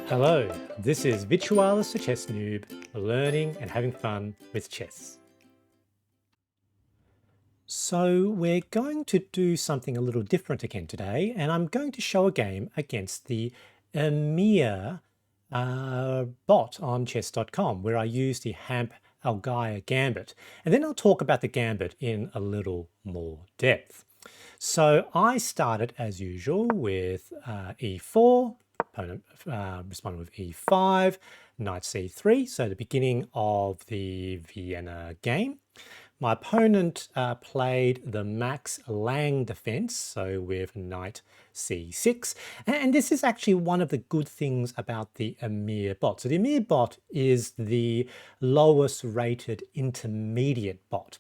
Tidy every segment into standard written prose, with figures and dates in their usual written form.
Hello, this is Virtualis the Chess Noob, learning and having fun with chess. So we're going to do something a little different again today, and I'm going to show a game against the Emir bot on chess.com, where I use the Hamppe-Allgaier Gambit. And then I'll talk about the Gambit in a little more depth. So I started as usual with e4, opponent responded with e5, knight c3, so the beginning of the Vienna game. My opponent played the Max Lange Defense, so with knight c6. And this is actually one of the good things about the Emir bot. So the Emir bot is the lowest rated intermediate bot.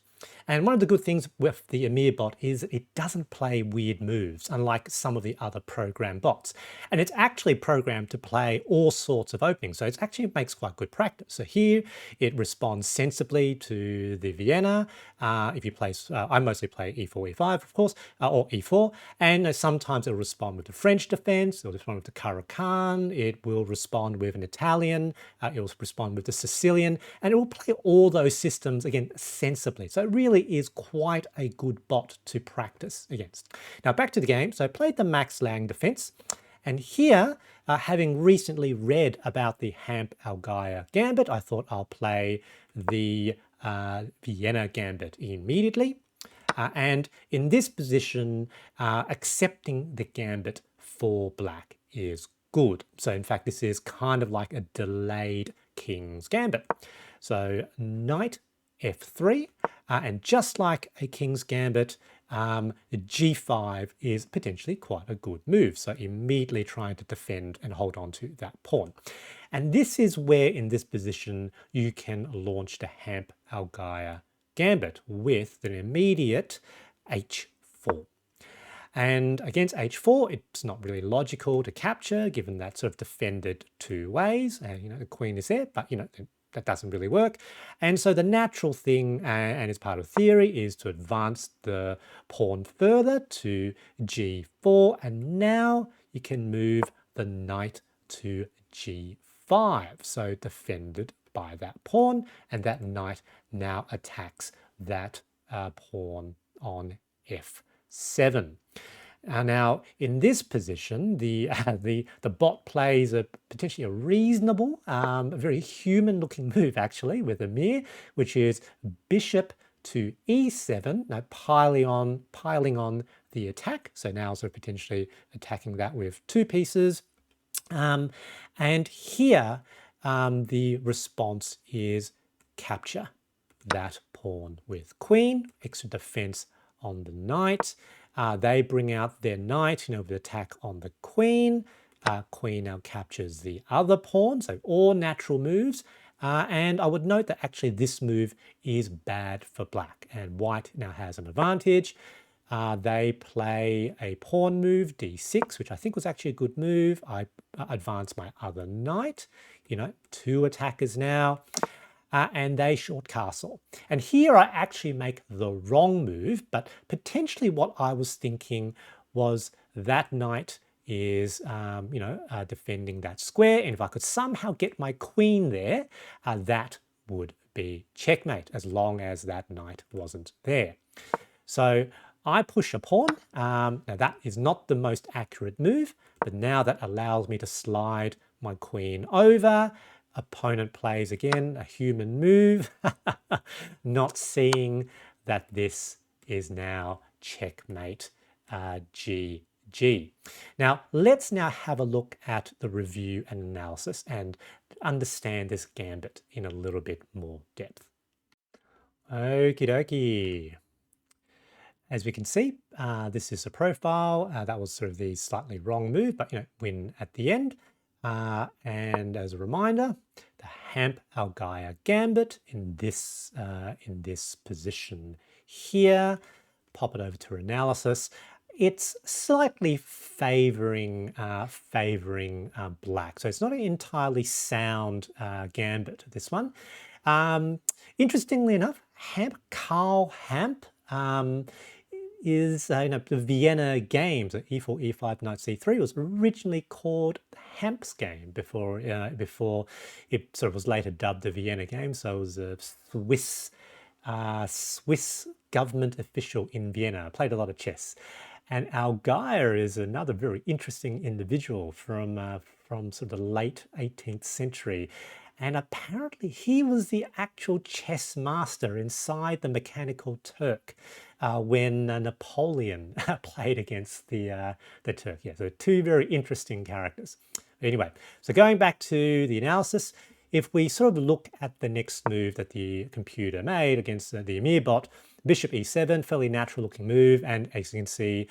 And one of the good things with the Emir bot is it doesn't play weird moves, unlike some of the other program bots. And it's actually programmed to play all sorts of openings, so it actually makes quite good practice. So here it responds sensibly to the Vienna. If you play, I mostly play e4, e5, of course, or e4. And sometimes it'll respond with the French defense, it'll respond with the Caracan, it will respond with an Italian, it will respond with the Sicilian, and it will play all those systems, again, sensibly. So it really is quite a good bot to practice against. Now back to the game. So I played the Max Lange Defense, and here, having recently read about the Hamppe-Allgaier Gambit, I thought I'll play the Vienna Gambit immediately. And in this position, accepting the Gambit for black is good. So in fact, this is kind of like a delayed King's Gambit. So knight f3, and just like a King's Gambit, the g5 is potentially quite a good move. So immediately trying to defend and hold on to that pawn. And this is where in this position you can launch the Hamppe-Allgaier Gambit with an immediate h4. And against h4, it's not really logical to capture, given that sort of defended two ways. And the queen is there, but that doesn't really work. And so the natural thing, and as part of theory, is to advance the pawn further to g4. And now you can move the knight to g5. So defended by that pawn, and that knight now attacks that pawn on f7. Now, in this position, the bot plays potentially a reasonable, very human-looking move actually with Emir, which is bishop to e7. Now piling on the attack. So now sort of potentially attacking that with two pieces. And here the response is capture that pawn with queen, extra defense on the knight. They bring out their knight, with attack on the queen. Queen now captures the other pawn, so all natural moves. And I would note that actually this move is bad for black, and white now has an advantage. They play a pawn move, d6, which I think was actually a good move. I advance my other knight, two attackers now. And they short castle. And here I actually make the wrong move, but potentially what I was thinking was that knight is, defending that square. And if I could somehow get my queen there, that would be checkmate, as long as that knight wasn't there. So I push a pawn. Now that is not the most accurate move, but now that allows me to slide my queen over. Opponent plays again a human move, not seeing that this is now checkmate GG. Now let's now have a look at the review and analysis and understand this gambit in a little bit more depth. Okie dokie. As we can see, this is a profile. That was sort of the slightly wrong move, but win at the end. And as a reminder, the Hamppe-Allgaier Gambit in this position here. Pop it over to analysis. It's slightly favoring black, so it's not an entirely sound gambit. This one, interestingly enough, Carl Hamppe is, the Vienna Game, so e4, e5, knight c3 was originally called Hampe's Game before it sort of was later dubbed the Vienna Game. So it was a Swiss government official in Vienna, played a lot of chess. And Allgaier is another very interesting individual from sort of the late 18th century. And apparently he was the actual chess master inside the Mechanical Turk when Napoleon played against the Turk. Yeah, so two very interesting characters. Anyway, so going back to the analysis, if we sort of look at the next move that the computer made against the Emir bot, bishop e7, fairly natural looking move, and as you can see,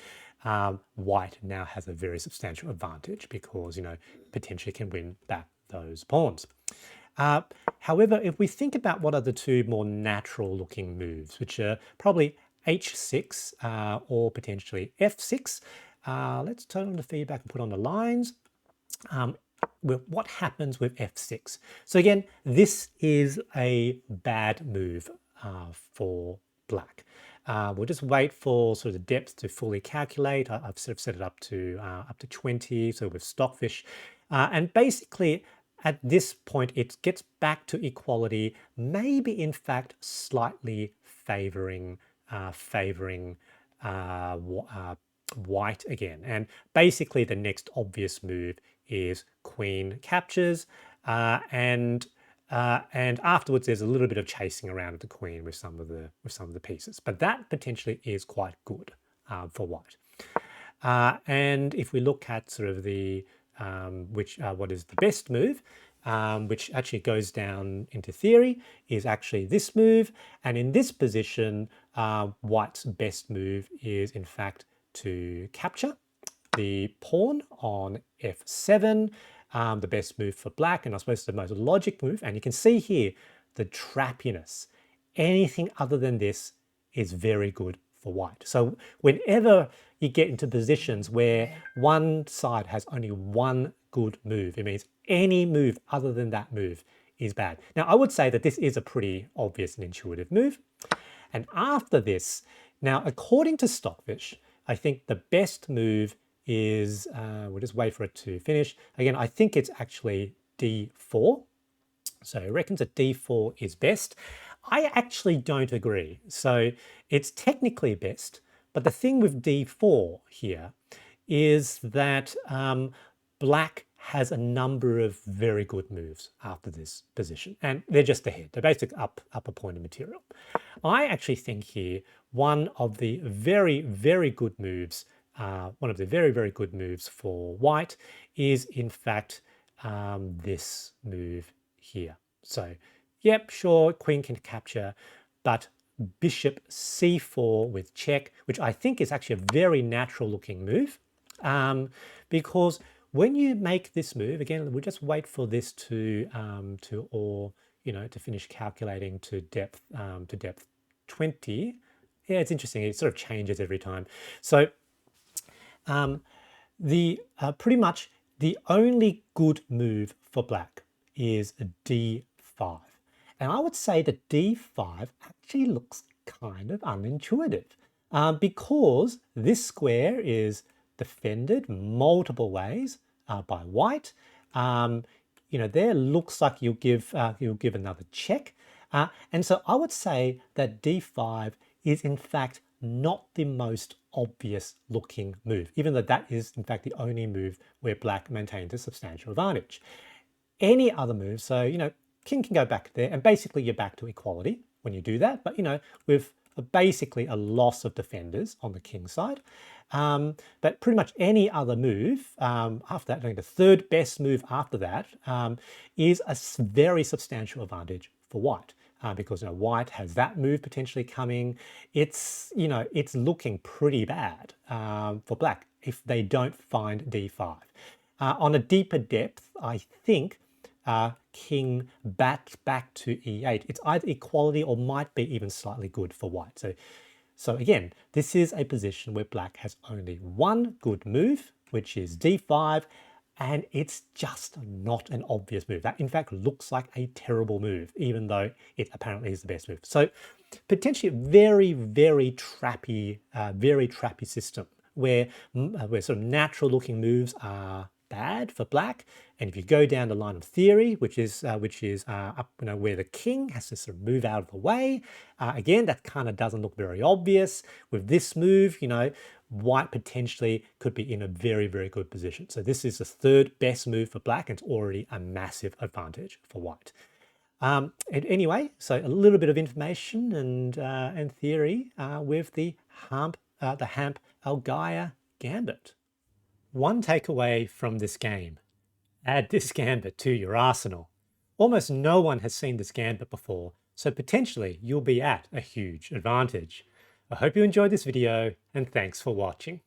white now has a very substantial advantage because, potentially can win back those pawns. However, if we think about what are the two more natural looking moves, which are probably h6 or potentially f6, let's turn on the feedback and put on the lines. What happens with f6? So again, this is a bad move for black. We'll just wait for sort of the depth to fully calculate. I've sort of set it up to 20, so with stockfish. And basically, at this point, it gets back to equality, maybe in fact slightly favoring white again. And basically, the next obvious move is queen captures, and afterwards there's a little bit of chasing around the queen with some of the pieces, but that potentially is quite good for white. And if we look at sort of the what is the best move, which actually goes down into theory, is actually this move. And in this position, white's best move is in fact to capture the pawn on f7, the best move for black, and I suppose the most logic move. And you can see here the trappiness. Anything other than this is very good for white. So whenever you get into positions where one side has only one good move, it means any move other than that move is bad. Now, I would say that this is a pretty obvious and intuitive move. And after this, now, according to Stockfish, I think the best move is, we'll just wait for it to finish. Again, I think it's actually d4. So it reckons that d4 is best. I actually don't agree. So it's technically best, but the thing with d4 here is that black has a number of very good moves after this position, and they're just ahead. They're basically upper point of material. I actually think here one of the very, very good moves, very good moves for white is in fact this move here. So, yep, sure, queen can capture, but bishop c4 with check, which I think is actually a very natural looking move, because when you make this move, again, we'll just wait for this to finish calculating to depth 20. Yeah, it's interesting. It sort of changes every time. So pretty much the only good move for black is d5. And I would say that d5 actually looks kind of unintuitive because this square is defended multiple ways by white. There looks like you'll give another check. And so I would say that d5 is in fact not the most obvious looking move, even though that is in fact the only move where black maintains a substantial advantage. Any other move, so king can go back there, and basically you're back to equality when you do that, but with basically a loss of defenders on the king side. But pretty much any other move after that, I think the third best move after that is a very substantial advantage for white. Because white has that move potentially coming. It's looking pretty bad for black if they don't find d5. On a deeper depth, I think king back to e8. It's either equality or might be even slightly good for white. So again, this is a position where black has only one good move, which is d5, and it's just not an obvious move. That in fact looks like a terrible move, even though it apparently is the best move. So potentially a very, very trappy system where sort of natural looking moves are bad for black. And if you go down the line of theory, which is up, where the king has to sort of move out of the way, again, that kind of doesn't look very obvious. With this move, white potentially could be in a very, very good position. So this is the third best move for black, and it's already a massive advantage for white. Anyway, so a little bit of information and theory with the Hamppe-Allgaier Gambit. One takeaway from this game: add this gambit to your arsenal. Almost no one has seen this gambit before, so potentially you'll be at a huge advantage. I hope you enjoyed this video, and thanks for watching.